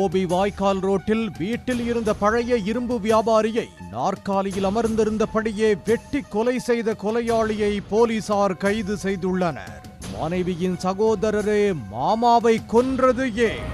கோபி வாய்க்கால் ரோட்டில் வீட்டில் இருந்த பழைய இரும்பு வியாபாரியை நாற்காலியில் அமர்ந்திருந்தபடியே வெட்டி கொலை செய்த கொலையாளியை போலீசார் கைது செய்துள்ளனர். மனைவியின் சகோதரரே மாமாவை கொன்றது ஏன்?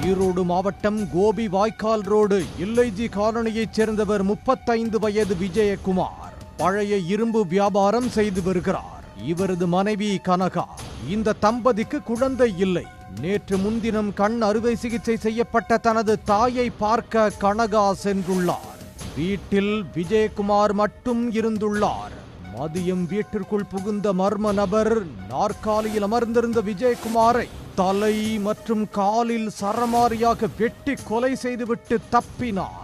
ஈரோடு மாவட்டம் கோபி வாய்க்கால் ரோடு எல்ஐஜி காலனியைச் சேர்ந்தவர் 35 வயது விஜயகுமார் பழைய இரும்பு வியாபாரம் செய்து வருகிறார். இவரது மனைவி கனகா. இந்த தம்பதிக்கு குழந்தை இல்லை. நேற்று முன்தினம் கண் அறுவை சிகிச்சை செய்யப்பட்ட தனது தாயை பார்க்க கனகா சென்றுள்ளார். வீட்டில் விஜயகுமார் மட்டும் இருந்துள்ளார். மதியம் வீட்டிற்குள் புகுந்த மர்ம நபர் நாற்காலியில் அமர்ந்திருந்த விஜயகுமாரை தலை மற்றும் காலில் சரமாரியாக வெட்டி கொலை செய்துவிட்டு தப்பினார்.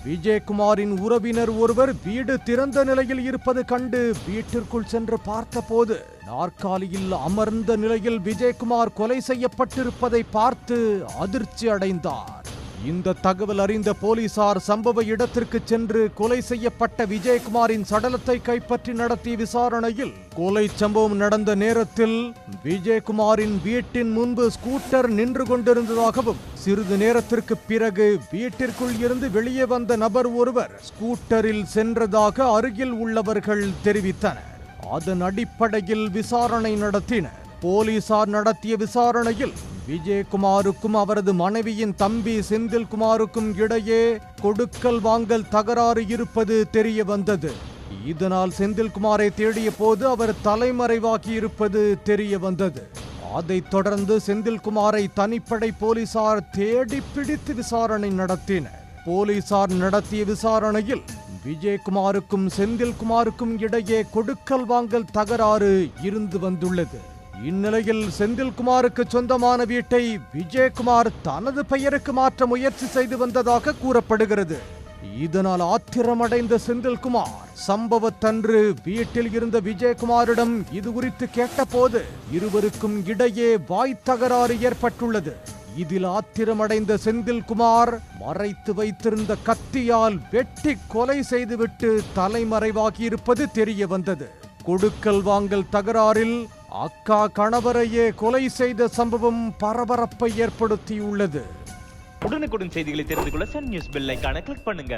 விஜயகுமாரின் உறவினர் ஒருவர் வீடு திறந்த நிலையில் இருப்பது கண்டு வீட்டிற்குள் சென்று பார்த்தபோது நாற்காலியில் அமர்ந்த நிலையில் விஜயகுமார் கொலை செய்யப்பட்டிருப்பதை பார்த்து அதிர்ச்சி அடைந்தார். இந்த தகவல் அறிந்த போலீசார் சம்பவ இடத்திற்கு சென்று கொலை செய்யப்பட்ட விஜயகுமாரின் சடலத்தை கைப்பற்றி நடத்திய விசாரணையில் கொலை சம்பவம் நடந்த நேரத்தில் விஜயகுமாரின் வீட்டின் முன்பு ஸ்கூட்டர் நின்று கொண்டிருந்ததாகவும் சிறிது நேரத்திற்கு பிறகு வீட்டிற்குள் இருந்து வெளியே வந்த நபர் ஒருவர் ஸ்கூட்டரில் சென்றதாக அருகில் உள்ளவர்கள் தெரிவித்தனர். அதன் அடிப்படையில் விசாரணை நடத்தினர். போலீசார் நடத்திய விசாரணையில் விஜயகுமாருக்கும் அவரது மனைவியின் தம்பி செந்தில்குமாருக்கும் இடையே கொடுக்கல் வாங்கல் தகராறு இருப்பது தெரிய வந்தது. இதனால் செந்தில்குமாரை தேடிய போது அவர் தலைமறைவாகி இருப்பது தெரிய வந்தது. அதைத் தொடர்ந்து செந்தில்குமாரை தனிப்படை போலீசார் தேடி பிடித்து விசாரணை நடத்தினர். போலீசார் நடத்திய விசாரணையில் விஜயகுமாருக்கும் செந்தில்குமாருக்கும் இடையே கொடுக்கல் வாங்கல் தகராறு இருந்து வந்துள்ளது. இந்நிலையில் செந்தில்குமாருக்கு சொந்தமான வீட்டை விஜயகுமார் தனது பெயருக்கு மாற்ற முயற்சி செய்து வந்ததாக கூறப்படுகிறது. இதனால் ஆத்திரமடைந்த செந்தில்குமார் சம்பவத்தன்று வீட்டில் இருந்த விஜயகுமாரிடம் இது குறித்து கேட்டபோது இருவருக்கும் இடையே வாய் தகராறு ஏற்பட்டுள்ளது. இதில் ஆத்திரமடைந்த செந்தில்குமார் மறைத்து வைத்திருந்த கத்தியால் வெட்டி கொலை செய்துவிட்டு தலைமறைவாகி இருப்பது தெரிய வந்தது. கொடுக்கல் வாங்கல் தகராறில் அக்கா கணவரையே கொலை செய்த சம்பவம் பரபரப்பை ஏற்படுத்தியுள்ளது. உடனுக்குடன் செய்திகளை தெரிந்து கொள்ள சன் நியூஸ் பெல் ஐகானை கிளிக் பண்ணுங்க.